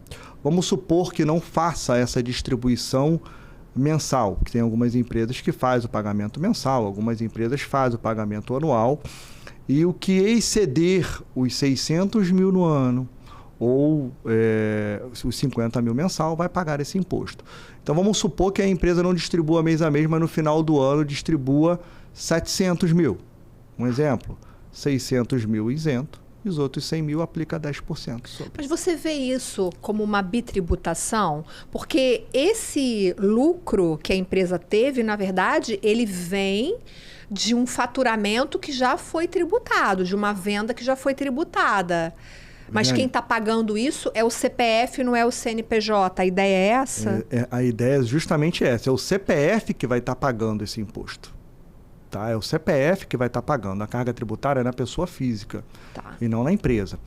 Vamos supor que não faça essa distribuição mensal, que tem algumas empresas que fazem o pagamento mensal, algumas empresas fazem o pagamento anual, e o que exceder os 600 mil no ano ou os 50 mil mensal vai pagar esse imposto. Então vamos supor que a empresa não distribua mês a mês, mas no final do ano distribua 700 mil. Um exemplo, 600 mil isento, e os outros 100 mil aplica 10% sobre. Mas você vê isso como uma bitributação? Porque esse lucro que a empresa teve, na verdade, ele vem de um faturamento que já foi tributado, de uma venda que já foi tributada. Mas quem está pagando isso é o CPF, não é o CNPJ. A ideia é essa? A ideia é justamente essa. É o CPF que vai estar pagando esse imposto. Tá? É o CPF que vai estar pagando. A carga tributária é na pessoa física, e não na empresa.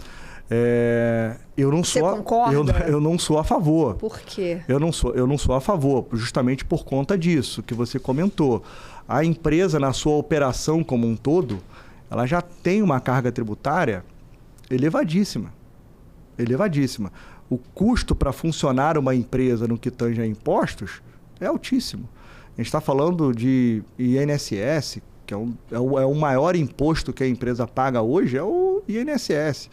Você concorda? Eu não sou a favor. Por quê? Eu não sou a favor, justamente por conta disso que você comentou. A empresa, na sua operação como um todo, ela já tem uma carga tributária elevadíssima. O custo para funcionar uma empresa no que tange a impostos é altíssimo. A gente está falando de INSS, que é o maior imposto que a empresa paga hoje, é o INSS.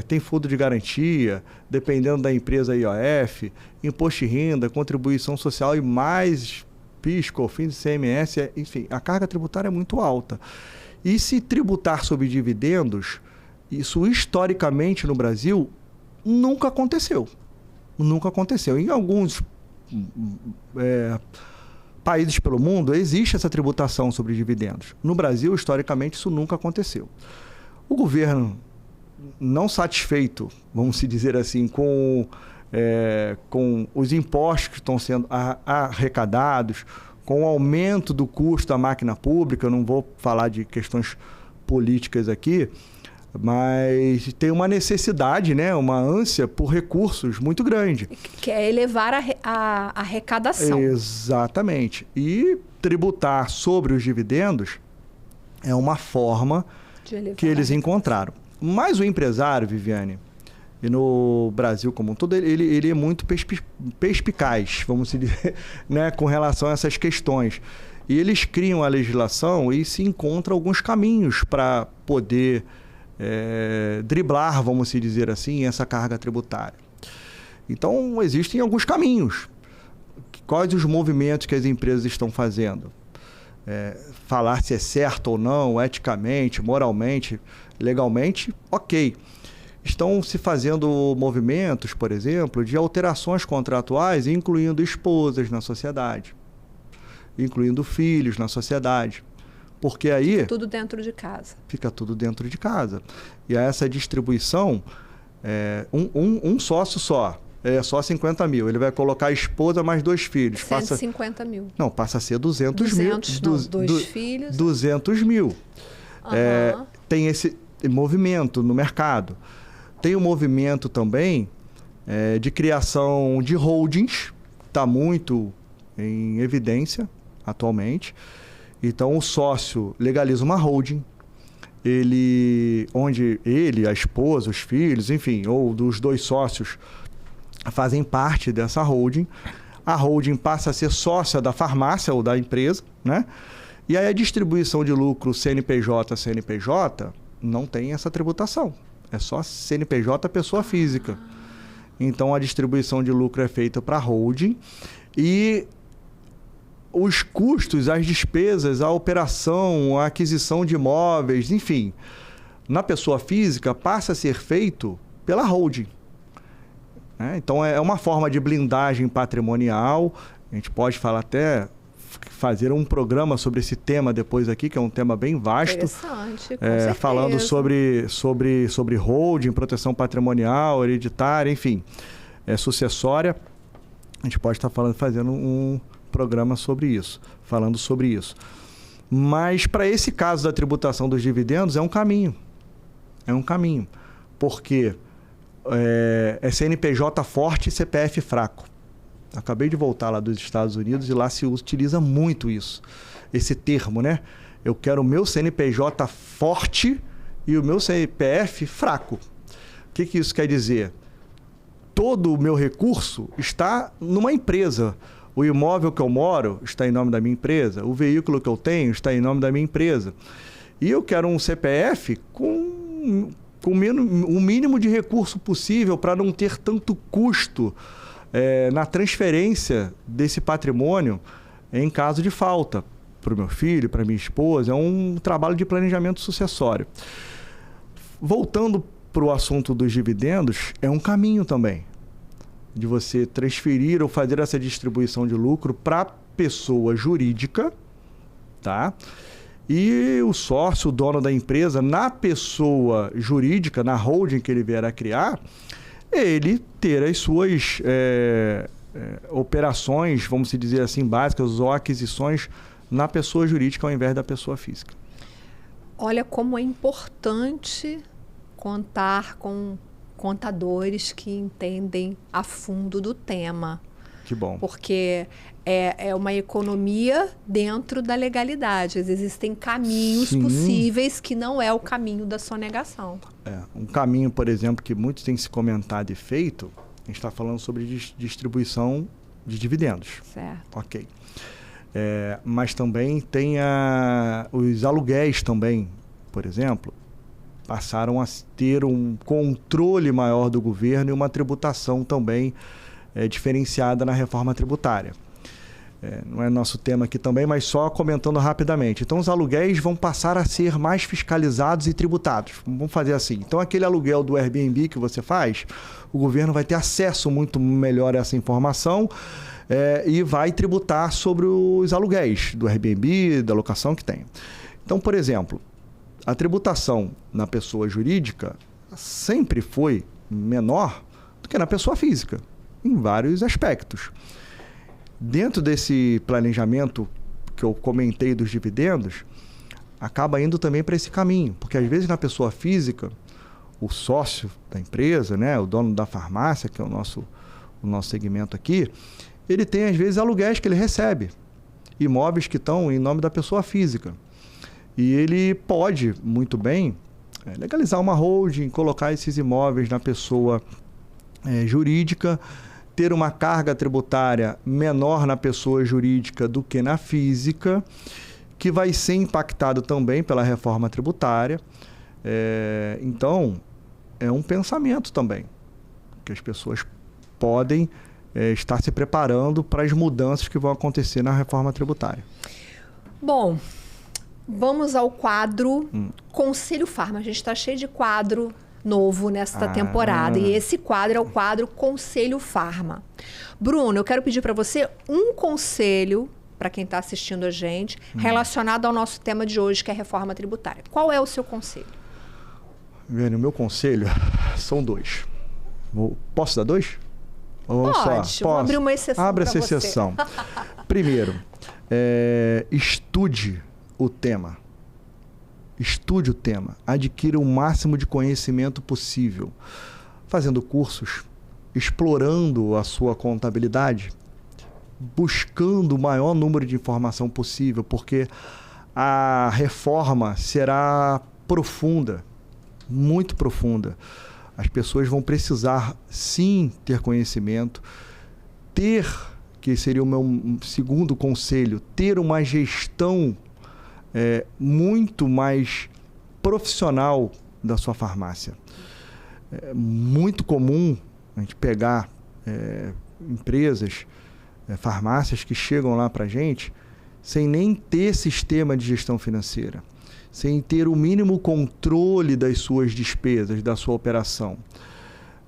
Tem fundo de garantia, dependendo da empresa IOF, imposto de renda, contribuição social e mais PIS, COFINS, ICMS, enfim, a carga tributária é muito alta. E se tributar sobre dividendos, isso historicamente no Brasil nunca aconteceu. Nunca aconteceu. Em alguns países pelo mundo existe essa tributação sobre dividendos. No Brasil, historicamente, isso nunca aconteceu. O governo, não satisfeito, vamos dizer assim, com os impostos que estão sendo arrecadados, com o aumento do custo da máquina pública, eu não vou falar de questões políticas aqui, mas tem uma necessidade, né, uma ânsia por recursos muito grande. Que é elevar a arrecadação. Exatamente. E tributar sobre os dividendos é uma forma que eles encontraram. Mas o empresário, Viviane, e no Brasil como um todo, ele é muito perspicaz, vamos dizer, né, com relação a essas questões. E eles criam a legislação e se encontram alguns caminhos para poder driblar, vamos dizer assim, essa carga tributária. Então, existem alguns caminhos. Quais os movimentos que as empresas estão fazendo? Falar se é certo ou não, eticamente, moralmente, legalmente, ok. Estão se fazendo movimentos, por exemplo, de alterações contratuais, incluindo esposas na sociedade, incluindo filhos na sociedade. Porque aí... Fica tudo dentro de casa. Fica tudo dentro de casa. E essa distribuição, um sócio só, é só 50 mil. Ele vai colocar a esposa mais 2 filhos. 150 mil. Não, passa a ser 200 mil. 2 filhos. 200 mil. Uhum. Tem esse movimento no mercado. Tem um movimento também de criação de holdings, está muito em evidência atualmente. Então, o sócio legaliza uma holding, onde ele, a esposa, os filhos, enfim, ou dos 2 sócios fazem parte dessa holding. A holding passa a ser sócia da farmácia ou da empresa, né? E aí a distribuição de lucro CNPJ não tem essa tributação. É só CNPJ pessoa física. Então, a distribuição de lucro é feita para a holding e os custos, as despesas, a operação, a aquisição de imóveis, enfim, na pessoa física passa a ser feito pela holding. Então, é uma forma de blindagem patrimonial. A gente pode falar até fazer um programa sobre esse tema depois aqui, que é um tema bem vasto. Interessante, com certeza. Falando sobre holding, proteção patrimonial, hereditária, enfim, sucessória. A gente pode estar fazendo um programa sobre isso, falando sobre isso. Mas para esse caso da tributação dos dividendos é um caminho. É um caminho. Porque é CNPJ forte e CPF fraco. Acabei de voltar lá dos Estados Unidos e lá se utiliza muito isso. Esse termo, né? Eu quero o meu CNPJ forte e o meu CPF fraco. O que isso quer dizer? Todo o meu recurso está numa empresa. O imóvel que eu moro está em nome da minha empresa. O veículo que eu tenho está em nome da minha empresa. E eu quero um CPF com o mínimo de recurso possível para não ter tanto custo na transferência desse patrimônio em caso de falta para o meu filho, para minha esposa. É um trabalho de planejamento sucessório. Voltando para o assunto dos dividendos, é um caminho também de você transferir ou fazer essa distribuição de lucro para pessoa jurídica, tá? E o sócio, o dono da empresa, na pessoa jurídica, na holding que ele vier a criar, ele ter as suas operações, vamos dizer assim, básicas ou aquisições na pessoa jurídica ao invés da pessoa física. Olha como é importante contar com contadores que entendem a fundo do tema. Que bom. Porque é uma economia dentro da legalidade. Existem caminhos possíveis que não é o caminho da sonegação. Um caminho, por exemplo, que muitos têm se comentado e feito, a gente está falando sobre distribuição de dividendos. Certo. Ok. Mas também tem os aluguéis também, por exemplo, passaram a ter um controle maior do governo e uma tributação também diferenciada na reforma tributária. Não é nosso tema aqui também, mas só comentando rapidamente. Então, os aluguéis vão passar a ser mais fiscalizados e tributados. Vamos fazer assim. Então, aquele aluguel do Airbnb que você faz, o governo vai ter acesso muito melhor a essa informação e vai tributar sobre os aluguéis do Airbnb, da locação que tem. Então, por exemplo, a tributação na pessoa jurídica sempre foi menor do que na pessoa física, em vários aspectos. Dentro desse planejamento que eu comentei dos dividendos, acaba indo também para esse caminho, porque às vezes na pessoa física o sócio da empresa, né, o dono da farmácia, que é o nosso segmento aqui, ele tem, às vezes, aluguéis que ele recebe, imóveis que estão em nome da pessoa física. E ele pode, muito bem, legalizar uma holding, colocar esses imóveis na pessoa jurídica, ter uma carga tributária menor na pessoa jurídica do que na física, que vai ser impactado também pela reforma tributária. Então, é um pensamento também, que as pessoas podem estar se preparando para as mudanças que vão acontecer na reforma tributária. Bom, vamos ao quadro Conselho Farma. A gente está cheio de quadro novo nesta temporada. E esse quadro é o quadro Conselho Farma. Bruno, eu quero pedir para você um conselho, para quem está assistindo a gente, relacionado ao nosso tema de hoje, que é a reforma tributária. Qual é o seu conselho? Viane, o meu conselho são 2. Posso dar 2? Pode, vou abrir uma exceção. Abre essa exceção. Primeiro, estude o tema. Estude o tema. Adquira o máximo de conhecimento possível. Fazendo cursos, explorando a sua contabilidade, buscando o maior número de informação possível, porque a reforma será profunda, muito profunda. As pessoas vão precisar, sim, ter conhecimento, que seria o meu segundo conselho, ter uma gestão muito mais profissional da sua farmácia. É muito comum a gente pegar empresas, farmácias que chegam lá para a gente sem nem ter sistema de gestão financeira, sem ter o mínimo controle das suas despesas, da sua operação.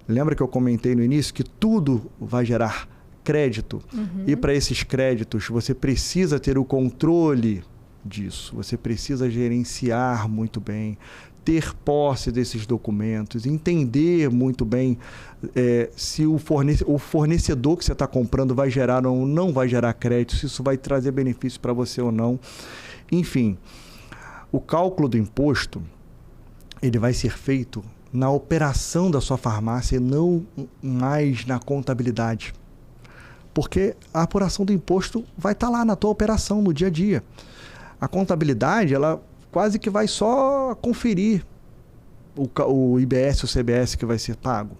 Lembra que eu comentei no início que tudo vai gerar crédito? E para esses créditos você precisa ter o controle disso, você precisa gerenciar muito bem, ter posse desses documentos, entender muito bem se o fornecedor que você está comprando vai gerar ou não vai gerar crédito, se isso vai trazer benefício para você ou não. Enfim, o cálculo do imposto, ele vai ser feito na operação da sua farmácia e não mais na contabilidade. Porque a apuração do imposto vai estar lá na tua operação, no dia a dia. A contabilidade, ela quase que vai só conferir o IBS, o CBS que vai ser pago.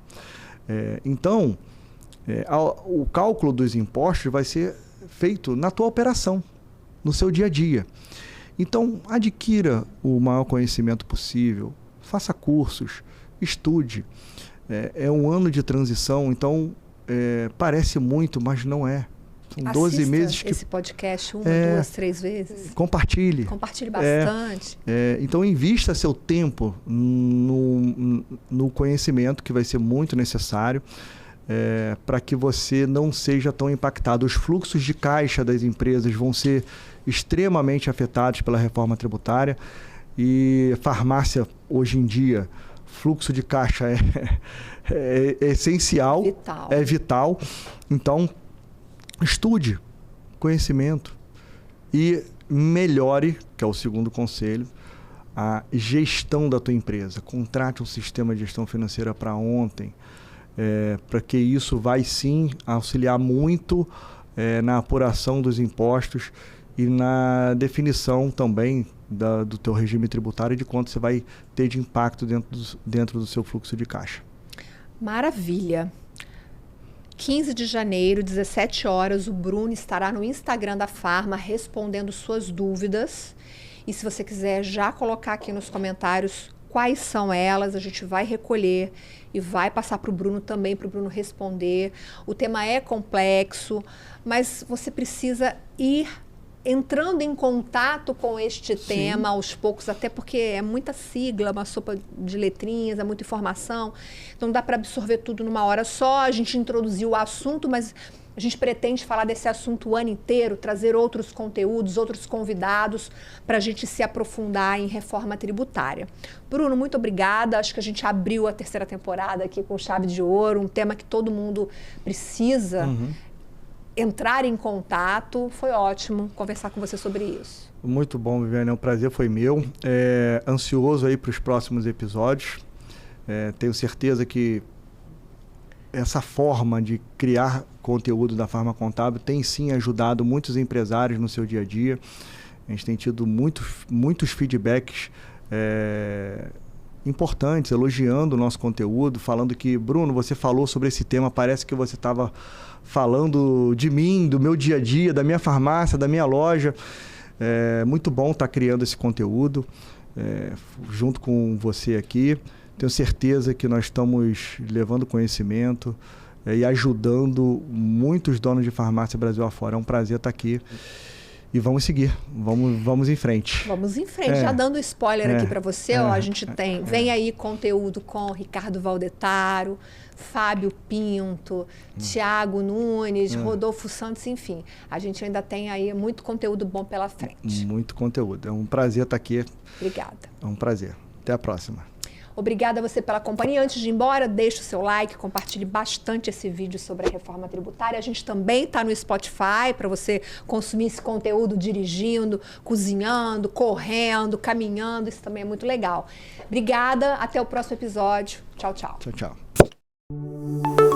Então, o cálculo dos impostos vai ser feito na tua operação, no seu dia a dia. Então, adquira o maior conhecimento possível, faça cursos, estude. É um ano de transição, então parece muito, mas não é. São 12 meses que... esse podcast 1, 2, 3 vezes. Compartilhe. Compartilhe bastante. Então, invista seu tempo no conhecimento, que vai ser muito necessário, para que você não seja tão impactado. Os fluxos de caixa das empresas vão ser extremamente afetados pela reforma tributária. E farmácia, hoje em dia, fluxo de caixa é essencial, é vital. Então, estude conhecimento e melhore, que é o segundo conselho, a gestão da tua empresa. Contrate um sistema de gestão financeira para ontem, para que isso vai sim auxiliar muito na apuração dos impostos e na definição também do teu regime tributário e de quanto você vai ter de impacto dentro do seu fluxo de caixa. Maravilha! 15 de janeiro, 17 horas, o Bruno estará no Instagram da Farma respondendo suas dúvidas. E se você quiser já colocar aqui nos comentários quais são elas, a gente vai recolher e vai passar para o Bruno também, para o Bruno responder. O tema é complexo, mas você precisa ir entrando em contato com este tema aos poucos, até porque é muita sigla, uma sopa de letrinhas, é muita informação, então não dá para absorver tudo numa hora só. A gente introduziu o assunto, mas a gente pretende falar desse assunto o ano inteiro, trazer outros conteúdos, outros convidados, para a gente se aprofundar em reforma tributária. Bruno, muito obrigada. Acho que a gente abriu a terceira temporada aqui com chave de ouro, um tema que todo mundo precisa entrar em contato. Foi ótimo conversar com você sobre isso. Muito bom, Viviane. O prazer foi meu. Ansioso aí para os próximos episódios. Tenho certeza que essa forma de criar conteúdo da Farma Contábil tem sim ajudado muitos empresários no seu dia a dia. A gente tem tido muitos feedbacks importantes, elogiando o nosso conteúdo, falando que, Bruno, você falou sobre esse tema, parece que você estava falando de mim, do meu dia a dia, da minha farmácia, da minha loja. É muito bom estar criando esse conteúdo junto com você aqui. Tenho certeza que nós estamos levando conhecimento e ajudando muitos donos de farmácia Brasil afora. É um prazer estar aqui. E vamos seguir, vamos em frente. Vamos em frente. Já dando spoiler aqui para você, ó, a gente vem aí conteúdo com Ricardo Valdetaro, Fábio Pinto, Tiago Nunes, Rodolfo Santos, enfim. A gente ainda tem aí muito conteúdo bom pela frente. Muito conteúdo. É um prazer estar aqui. Obrigada. É um prazer. Até a próxima. Obrigada a você pela companhia. Antes de ir embora, deixe o seu like, compartilhe bastante esse vídeo sobre a reforma tributária. A gente também está no Spotify para você consumir esse conteúdo dirigindo, cozinhando, correndo, caminhando. Isso também é muito legal. Obrigada. Até o próximo episódio. Tchau, tchau. Tchau, tchau.